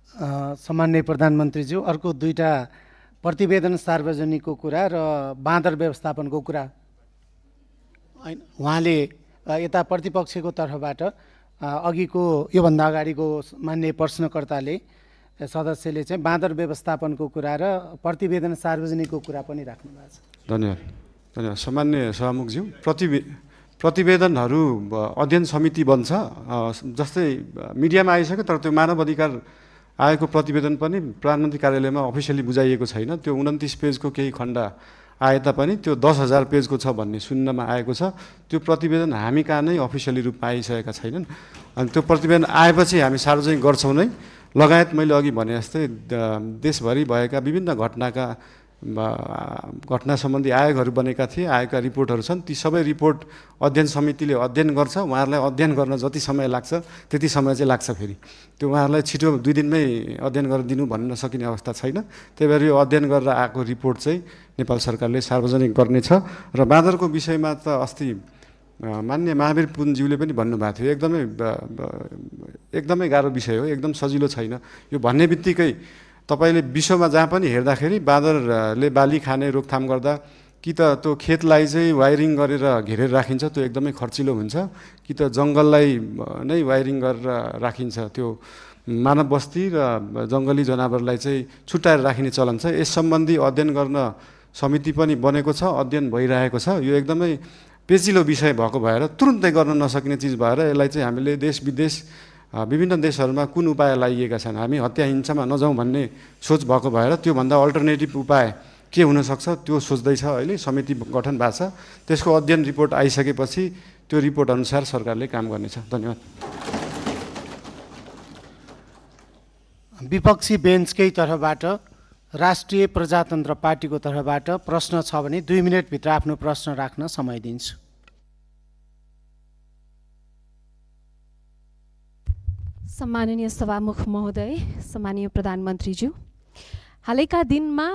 सम्माननीय प्रधानमन्त्रीज्यू, अर्को दुईटा प्रतिवेदन सार्वजनिकको कुरा र बाँदर व्यवस्थापनको कुरा उहाँले यता प्रतिपक्षको तर्फबाट अघिको योभन्दा अगाडिको मान्य प्रश्नकर्ताले सदस्यले चाहिँ बाँदर व्यवस्थापनको कुरा र प्रतिवेदन सार्वजनिकको कुरा पनि राख्नु भएको छ। धन्यवाद। धन्यवाद। सामान्य सभामुखज्यू, प्रतिवेदनहरू अध्ययन समिति बन्छ, जस्तै मिडियामा आइसक्यो, तर त्यो मानव अधिकार आएको प्रतिवेदन पनि प्रधानमन्त्री कार्यालयमा अफिसियली बुझाइएको छैन। त्यो 29 पेजको केही खण्ड आए तापनि त्यो 10,000 पेजको छ भन्ने सुन्नमा आएको छ। त्यो प्रतिवेदन हामी कहाँ नै अफिसियली रूपमा आइसकेका छैनन्। अनि त्यो प्रतिवेदन आएपछि हामी सार्वजनिक गर्छौँ नै, लगायत मैले अघि भने जस्तै देशभरि भएका विभिन्न घटना सम्बन्धी आयोगहरू बनेका थिए, आएका रिपोर्टहरू छन्। ती सबै रिपोर्ट अध्ययन समितिले अध्ययन गर्छ। उहाँहरूलाई अध्ययन गर्न जति समय लाग्छ त्यति समय चाहिँ लाग्छ। फेरि त्यो उहाँहरूलाई छिटो 2 दिनमै अध्ययन गरेर दिनु भन्न सकिने अवस्था छैन। त्यही भएर यो अध्ययन गरेर आएको रिपोर्ट चाहिँ नेपाल सरकारले सार्वजनिक गर्नेछ। र बाँदरको विषयमा त अस्ति मान्य महावीर पुनज्यूले पनि भन्नुभएको थियो, एकदमै गाह्रो विषय हो, एकदम सजिलो छैन। यो भन्ने बित्तिकै तपाईले विश्वमा जहाँ पनि हेर्दाखेरि बाँदरले बाली खाने रोकथाम गर्दा कि त त्यो खेतलाई चाहिँ वायरिङ गरेर घेरेर राखिन्छ, त्यो एकदमै खर्चिलो हुन्छ, कि त जङ्गललाई नै वायरिङ गरेर राखिन्छ। त्यो मानव बस्ती र जङ्गली जनावरलाई चाहिँ छुट्याएर राखिने चलन छ। यस सम्बन्धी अध्ययन गर्न समिति पनि बनेको छ, अध्ययन भइरहेको छ। यो एकदमै पेचिलो विषय भएको भएर तुरुन्तै गर्न नसकिने चिज भएर यसलाई चाहिँ हामीले देश विदेश विभिन्न देशहरूमा कुन उपाय लाइएका छन्, हामी हत्या हिंसामा नजाउँ भन्ने सोच भएको भएर त्योभन्दा अल्टरनेटिभ उपाय के हुनसक्छ त्यो सोच्दैछ। अहिले समिति गठन भएको छ। त्यसको अध्ययन रिपोर्ट आइसकेपछि त्यो रिपोर्ट अनुसार सरकारले काम गर्नेछ। धन्यवाद। विपक्षी बेन्चकै तर्फबाट राष्ट्रिय प्रजातन्त्र पार्टीको तर्फबाट प्रश्न छ भने 2 मिनेटभित्र आफ्नो प्रश्न राख्न समय दिन्छु। सम्माननीय सभामुख महोदय, सम्माननीय प्रधानमन्त्रीज्यू, हालैका दिनमा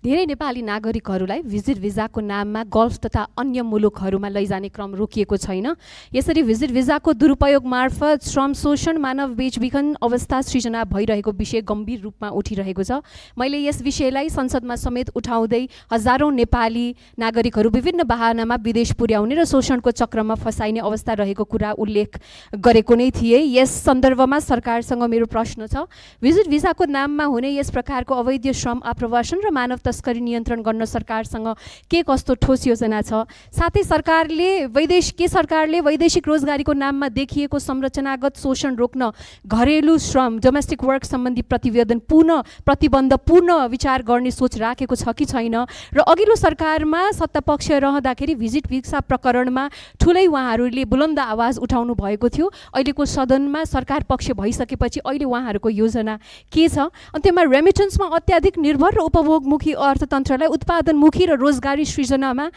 धेरै नेपाली नागरिकहरूलाई भिजिट भिजाको नाममा गल्फ तथा अन्य मुलुकहरूमा लैजाने क्रम रोकिएको छैन। यसरी भिजिट भिजाको दुरुपयोग मार्फत श्रम शोषण, मानव बेचबिखन अवस्था सृजना भइरहेको विषय गम्भीर रूपमा उठिरहेको छ। मैले यस विषयलाई संसदमा समेत उठाउँदै हजारौं नेपाली नागरिकहरू विभिन्न बहानामा विदेश पुर्याउने र शोषणको चक्रमा फसाइने अवस्था रहेको कुरा उल्लेख गरेको नै थिए। यस सन्दर्भमा सरकारसँग मेरो प्रश्न छ, भिजिट भिजाको नाममा हुने यस प्रकारको अवैध श्रम आप्रवासन र मानव तस्करी नियन्त्रण गर्न सरकारसँग के कस्तो ठोस योजना छ? साथै सरकारले वैदेशिक रोजगारीको नाममा देखिएको संरचनागत शोषण रोक्न घरेलु श्रम डोमेस्टिक वर्क सम्बन्धी प्रतिबन्ध पूर्ण विचार गर्ने सोच राखेको छ कि छैन? र अघिल्लो सरकारमा सत्तापक्ष रहँदाखेरि भिजिट भिसा प्रकरणमा ठुलै उहाँहरूले बुलन्द आवाज उठाउनु भएको थियो। अहिलेको सदनमा सरकार पक्ष भइसकेपछि अहिले उहाँहरूको योजना के छ? अन्त्यमा रेमिटेन्समा अत्याधिक निर्भर र उपभोगमुखी अर्थतन्त्रलाई उत्पादनमुखी र रोजगारी सृजनामा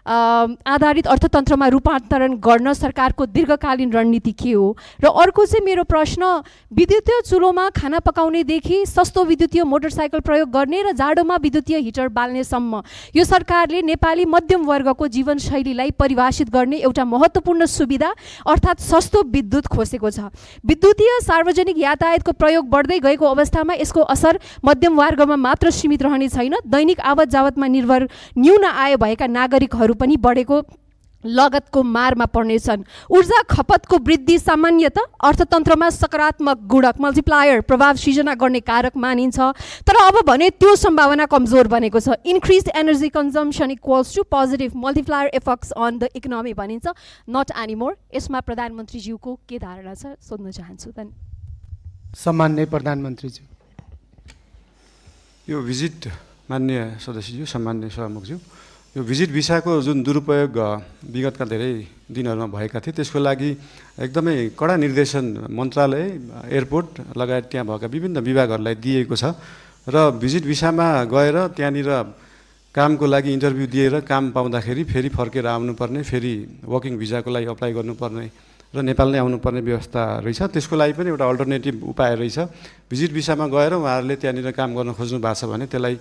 आधारित अर्थतन्त्रमा रूपान्तरण गर्न सरकारको दीर्घकालीन रणनीति के हो? र अर्को चाहिँ मेरो प्रश्न, विद्युतीय चुलोमा खाना पकाउनेदेखि सस्तो विद्युतीय मोटरसाइकल प्रयोग गर्ने र जाडोमा विद्युतीय हिटर बाल्नेसम्म यो सरकारले नेपाली मध्यम वर्गको जीवनशैलीलाई परिभाषित गर्ने एउटा महत्त्वपूर्ण सुविधा अर्थात् सस्तो विद्युत खोसेको छ। विद्युतीय सार्वजनिक यातायातको प्रयोग बढ्दै गएको अवस्थामा यसको असर मध्यम वर्गमा मात्र सीमित रहने छैन, दैनिक आवत जावतमा निर्भर न्यून आय भएका नागरिकहरू पनि बढेको लगतको मारमा पर्नेछन्। ऊर्जा खपतको वृद्धि सामान्यतः अर्थतन्त्रमा सकारात्मक गुणक मल्टिप्लायर प्रभाव सृजना गर्ने कारक मानिन्छ, तर अब भने त्यो सम्भावना कमजोर बनेको छ। Increased energy consumption equals to positive multiplier effects on the economy भनिन्छ, नट एनिमोर। यसमा प्रधानमन्त्रीज्यूको के धारणा छ सोध्न चाहन्छु। सम्माननीय प्रधानमन्त्रीज्यू। यो भिजिट, मान्य सदस्यज्यू, सम्मान्य सभामुखज्यू, यो भिजिट भिसाको जुन दुरुपयोग विगतका धेरै दिनहरूमा भएका थिए त्यसको लागि एकदमै कडा निर्देशन मन्त्रालय, एयरपोर्ट लगायत त्यहाँ भएका विभिन्न विभागहरूलाई दिएको छ। र भिजिट भिसामा गएर त्यहाँनिर कामको लागि इन्टरभ्यू दिएर काम पाउँदाखेरि फेरि फर्केर आउनुपर्ने, फेरि वर्किङ भिजाको लागि अप्लाई गर्नुपर्ने र नेपाल नै आउनुपर्ने व्यवस्था रहेछ। त्यसको लागि पनि एउटा अल्टरनेटिभ उपाय रहेछ। भिजिट भिसामा गएर उहाँहरूले त्यहाँनिर काम गर्न खोज्नु भएको छ भने त्यसलाई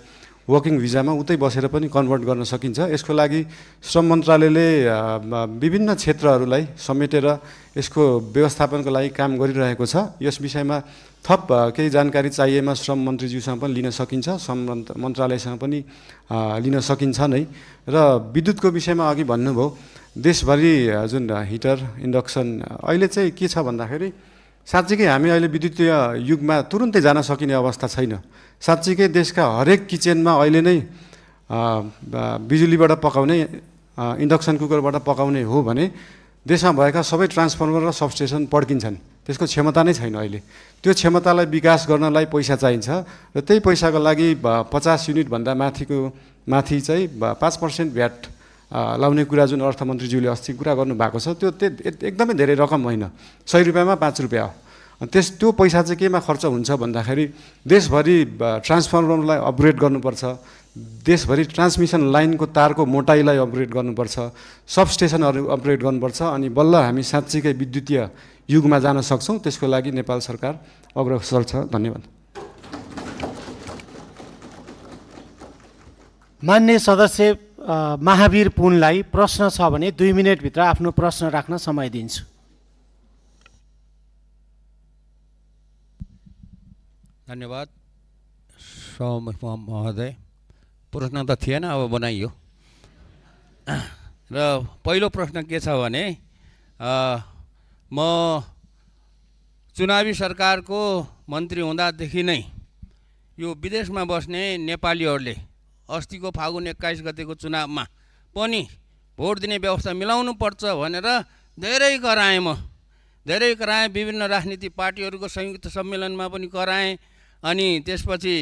वर्किङ भिजामा उतै बसेर पनि कन्भर्ट गर्न सकिन्छ। यसको लागि श्रम मन्त्रालयले विभिन्न क्षेत्रहरूलाई समेटेर यसको व्यवस्थापनको लागि काम गरिरहेको छ। यस विषयमा थप केही जानकारी चाहिएमा श्रम मन्त्रीज्यूसँग पनि लिन सकिन्छ, श्रम मन्त्रालयसँग पनि लिन सकिन्छ नै। र विद्युतको विषयमा अघि भन्नुभयो, देशभरि जुन हिटर इन्डक्सन अहिले चाहिँ के छ भन्दाखेरि साँच्चीकै हामी अहिले विद्युतीय युगमा तुरुन्तै जान सकिने अवस्था छैन। साँच्चीकै देशका हरेक किचनमा अहिले नै बिजुलीबाट पकाउने, इन्डक्सन कुकरबाट पकाउने हो भने देशमा भएका सबै ट्रान्सफर्मर र सबस्टेसन पड्किन्छन्। त्यसको क्षमता नै छैन अहिले। त्यो क्षमतालाई विकास गर्नलाई पैसा चाहिन्छ र त्यही पैसाको लागि 50 युनिटभन्दा माथि चाहिँ 5% भ्याट लाउने कुरा जुन अर्थमन्त्रीज्यूले अस्ति कुरा गर्नुभएको छ, त्यो एकदमै धेरै रकम होइन, 100 रुपियाँमा 5 रुपियाँ हो। त्यो पैसा चाहिँ केमा खर्च हुन्छ भन्दाखेरि देशभरि ट्रान्सफर्मरलाई अपग्रेड गर्नुपर्छ, देशभरि ट्रान्समिसन लाइनको तारको मोटाइलाई अपग्रेड गर्नुपर्छ, सबस्टेसनहरू अपग्रेड गर्नुपर्छ, अनि बल्ल हामी साँच्चीकै विद्युतीय युगमा जान सक्छौँ। त्यसको लागि नेपाल सरकार अग्रसर छ। धन्यवाद। मान्य सदस्य महावीर पुनलाई प्रश्न छ भने 2 मिनेटभित्र आफ्नो प्रश्न राख्न समय दिन्छु। धन्यवाद सभामुख महोदय। प्रश्न त थिएन, अब बनाइयो। र पहिलो प्रश्न के छ भने म चुनावी सरकारको मन्त्री हुँदादेखि नै यो विदेशमा बस्ने नेपालीहरूले अस्तिको फागुन 21 गतेको चुनावमा पनि भोट दिने व्यवस्था मिलाउनु पर्छ भनेर धेरै कराएँ। धेरै कराएँ, विभिन्न राजनीतिक पार्टीहरूको संयुक्त सम्मेलनमा पनि कराएँ, अनि त्यसपछि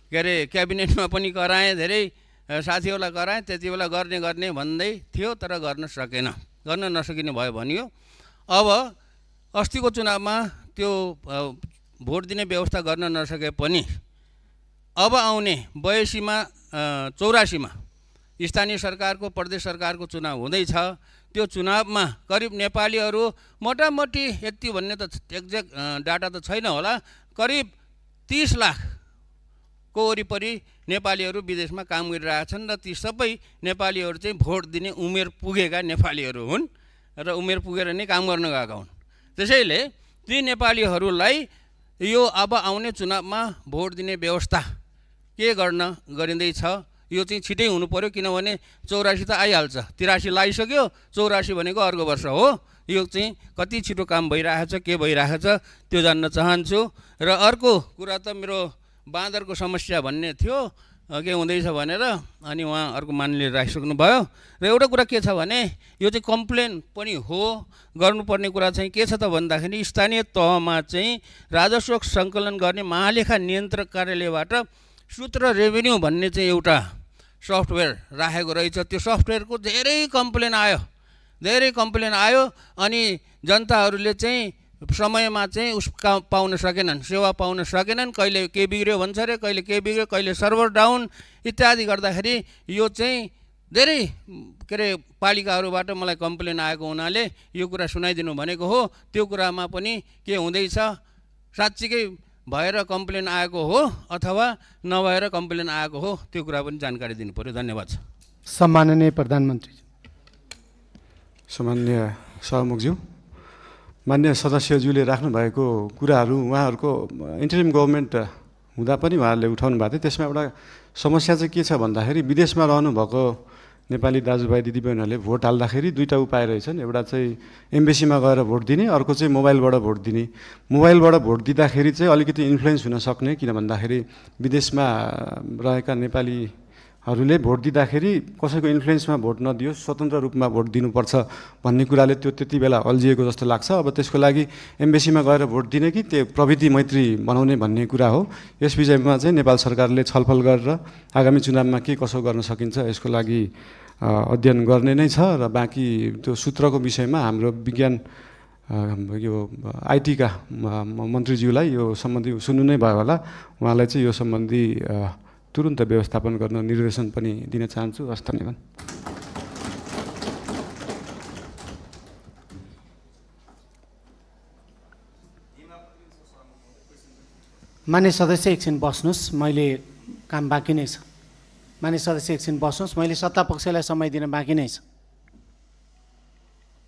के अरे क्याबिनेटमा पनि कराएँ, धेरै साथीहरूलाई कराएँ। त्यति बेला गर्ने भन्दै थियो, तर गर्न नसकिने भयो भनियो। अब अस्तिको चुनावमा त्यो भोट दिने व्यवस्था गर्न नसके पनि अब आउने 82 मा स्थानीय सरकारको, प्रदेश सरकारको चुनाव हुँदैछ। त्यो चुनावमा करिब नेपालीहरू मोटामोटी यति भन्ने त एक्ज्याक्ट डाटा त छैन होला, करिब 30 लाखको वरिपरि नेपालीहरू विदेशमा काम गरिरहेछन् र ती सबै नेपालीहरू चाहिँ भोट दिने उमेर पुगेका नेपालीहरू हुन् र उमेर पुगेर नै काम गर्न गएका हुन्। त्यसैले ती नेपालीहरूलाई यो अब आउने चुनावमा भोट दिने व्यवस्था के गरिँदैछ, यो चाहिँ छिटै हुनु पर्यो, किनभने 84 त आइहाल्छ, 83 लागिसक्यो, 84 भनेको अर्को वर्ष हो। यो चाहिँ कति छिटो काम भइरहेछ, के भइरहेछ त्यो जान्न चाहन्छु। र अर्को कुरा त मेरो बाँदरको समस्या भन्ने थियो, के हुँदैछ भनेर, अनि उहाँ अर्को मान्यले राखिसक्नु भयो। र एउटा कुरा के छ भने यो चाहिँ कम्प्लेन पनि हो, गर्नुपर्ने कुरा चाहिँ के छ त भन्दाखेरि स्थानीय तहमा चाहिँ राजस्व सङ्कलन गर्ने महालेखा नियन्त्रक कार्यालयबाट सूत्र रेभेन्यू भन्ने चाहिँ एउटा सफ्टवेयर राखेको रहेछ। त्यो सफ्टवेयरको धेरै कम्प्लेन आयो, अनि जनताहरूले चाहिँ समयमा चाहिँ पाउन सकेनन्, सेवा पाउन सकेनन्। कहिले के बिग्रियो भन्छ अरे, कहिले के बिग्रियो, कहिले सर्भर डाउन इत्यादि गर्दाखेरि यो चाहिँ धेरै के अरे पालिकाहरूबाट मलाई कम्प्लेन आएको हुनाले यो कुरा सुनाइदिनु भनेको हो। त्यो कुरामा पनि के हुँदैछ, साँच्चीकै भएर कम्प्लेन आएको हो अथवा नभएर कम्प्लेन आएको हो, त्यो कुरा पनि जानकारी दिनु पर्यो। धन्यवाद। सम्माननीय प्रधानमन्त्री। सामान्य सभामुखज्यू, मान्य सदस्यज्यूले राख्नुभएको कुराहरू उहाँहरूको इन्टरिम गभर्मेन्ट हुँदा पनि उहाँहरूले उठाउनु भएको थियो। त्यसमा एउटा समस्या चाहिँ के छ भन्दाखेरि विदेशमा रहनुभएको नेपाली दाजुभाइ दिदीबहिनीहरूले भोट हाल्दाखेरि दुईवटा उपाय रहेछन्। एउटा चाहिँ एम्बेसीमा गएर भोट दिने, अर्को चाहिँ मोबाइलबाट भोट दिने। मोबाइलबाट भोट दिँदाखेरि चाहिँ अलिकति इन्फ्लुएन्स हुन सक्ने, किन भन्दाखेरि विदेशमा रहेका नेपालीहरूले भोट दिँदाखेरि कसैको इन्फ्लुएन्समा भोट नदियोस्, स्वतन्त्र रूपमा भोट दिनुपर्छ भन्ने कुराले त्यो त्यति बेला अल्झिएको जस्तो लाग्छ। अब त्यसको लागि एम्बेसीमा गएर भोट दिने कि त्यो प्रविधि मैत्री बनाउने भन्ने कुरा हो। यस विषयमा चाहिँ नेपाल सरकारले छलफल गरेर आगामी चुनावमा के कसो गर्न सकिन्छ यसको लागि अध्ययन गर्ने नै छ। र बाँकी त्यो सूत्रको विषयमा हाम्रो विज्ञान यो आइटीका मन्त्रीज्यूलाई यो सम्बन्धी सुन्नु नै भयो होला, उहाँलाई चाहिँ यो सम्बन्धी तुरुन्त व्यवस्थापन गर्न निर्देशन पनि दिन चाहन्छु। हस्, धन्यवाद। मान्य सदस्य एकछिन बस्नुहोस्, मैले काम बाँकी नै छ। मान्य सदस्य एकछिन बस्नुहोस्, मैले सत्तापक्षलाई समय दिन बाँकी नै छ।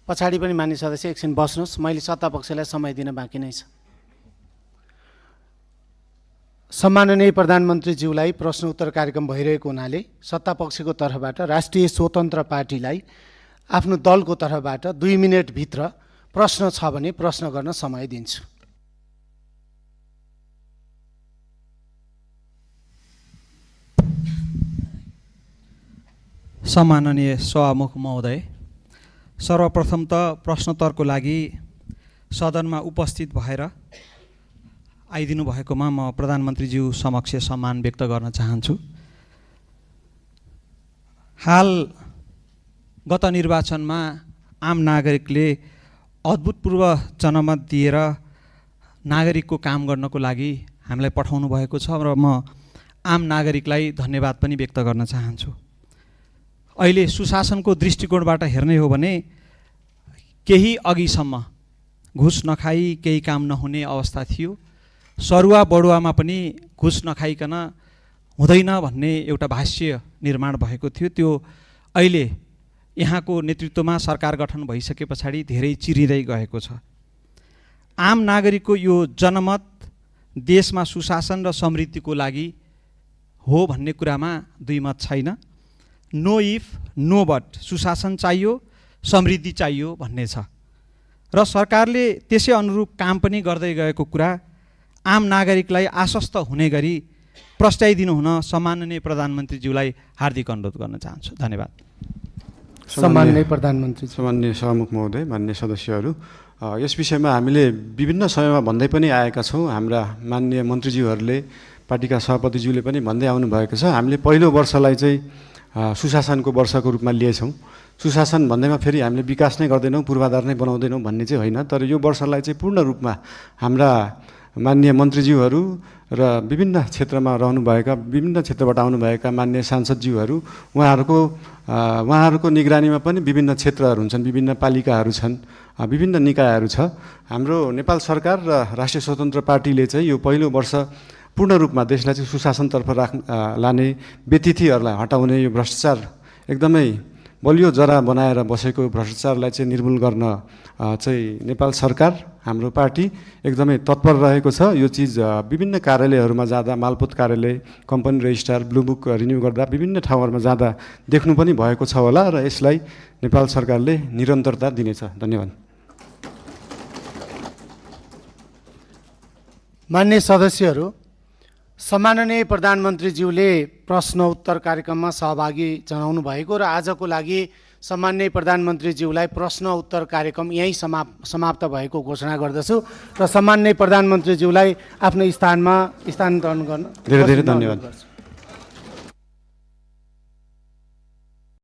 पछाडि पनि मान्य सदस्य एकछिन बस्नुहोस्, मैले सत्तापक्षलाई समय दिन बाँकी नै छ। सम्माननीय प्रधानमन्त्रीज्यूलाई प्रश्न उत्तर कार्यक्रम भइरहेको हुनाले सत्तापक्षको तर्फबाट राष्ट्रिय स्वतन्त्र पार्टीलाई आफ्नो दलको तर्फबाट 2 मिनेटभित्र प्रश्न छ भने प्रश्न गर्न समय दिन्छु। सम्माननीय सभामुख महोदय, सर्वप्रथम त प्रश्नोत्तरको लागि सदनमा उपस्थित भएर आइदिनु भएकोमा म प्रधानमन्त्रीज्यू समक्ष सम्मान व्यक्त गर्न चाहन्छु। हाल गत निर्वाचनमा आम नागरिकले अभूतपूर्व जनमत दिएर नागरिकको काम गर्नको लागि हामीलाई पठाउनु भएको छ र म आम नागरिकलाई धन्यवाद पनि व्यक्त गर्न चाहन्छु। अहिले सुशासनको दृष्टिकोणबाट हेर्ने हो भने केही अघिसम्म घुस नखाई केही काम नहुने अवस्था थियो। सरुवा बढुवामा पनि घुस नखाइकन हुँदैन भन्ने एउटा भाष्य निर्माण भएको थियो। त्यो अहिले यहाँको नेतृत्वमा सरकार गठन भइसके पछाडि धेरै चिरिँदै गएको छ। आम नागरिकको यो जनमत देशमा सुशासन र समृद्धिको लागि हो भन्ने कुरामा दुई मत छैन। नो इफ नो बट, सुशासन चाहियो, समृद्धि चाहियो भन्ने छ र सरकारले त्यसै अनुरूप काम पनि गर्दै गएको कुरा आम नागरिकलाई आश्वस्त हुने गरी प्रस्ट्याइदिनु हुन सम्माननीय प्रधानमन्त्रीज्यूलाई हार्दिक अनुरोध गर्न चाहन्छु। धन्यवाद। सम्माननीय प्रधानमन्त्री, सम्माननीय सभामुख महोदय, मान्य सदस्यहरू, यस विषयमा हामीले विभिन्न समयमा भन्दै पनि आएका छौँ। हाम्रा माननीय मन्त्रीज्यूहरूले, पार्टीका सभापतिज्यूले पनि भन्दै आउनुभएको छ। हामीले पहिलो वर्षलाई चाहिँ सुशासनको वर्षको रूपमा लिएछौँ। सुशासन भन्दैमा फेरि हामीले विकास नै गर्दैनौँ, पूर्वाधार नै बनाउँदैनौँ भन्ने चाहिँ होइन, तर यो वर्षलाई चाहिँ पूर्ण रूपमा हाम्रा माननीय मन्त्रीज्यूहरू र विभिन्न क्षेत्रमा रहनुभएका, विभिन्न क्षेत्रबाट आउनुभएका माननीय सांसदज्यूहरू, उहाँहरूको निगरानीमा पनि विभिन्न क्षेत्रहरू हुन्छन्, विभिन्न पालिकाहरू छन्, विभिन्न निकायहरू छ। हाम्रो नेपाल सरकार र राष्ट्रिय स्वतन्त्र पार्टीले चाहिँ यो पहिलो वर्ष पूर्ण रूपमा देशलाई चाहिँ सुशासनतर्फ लाने, व्यतिथिहरूलाई हटाउने, यो भ्रष्टाचार एकदमै बलियो जरा बनाएर बसेको भ्रष्टाचारलाई चाहिँ निर्मूल गर्न चाहिँ नेपाल सरकार, हाम्रो पार्टी एकदमै तत्पर रहेको छ। यो चिज विभिन्न कार्यालयहरूमा जाँदा, मालपोत कार्यालय, company registrar, blue book renew गर्दा विभिन्न ठाउँहरूमा जाँदा देख्नु पनि भएको छ होला र यसलाई नेपाल सरकारले निरन्तरता दिनेछ। धन्यवाद। मान्य सदस्यहरू, सम्माननीय प्रधानमन्त्रीज्यूले प्रश्न उत्तर कार्यक्रममा सहभागी जनाउनु भएको र आजको लागि सम्माननीय प्रधानमन्त्रीज्यूलाई प्रश्न उत्तर कार्यक्रम यहीँ समाप्त भएको घोषणा गर्दछु र सम्माननीय प्रधानमन्त्रीज्यूलाई आफ्नो स्थानमा स्थानान्तरण गर्न धेरै धेरै धन्यवाद।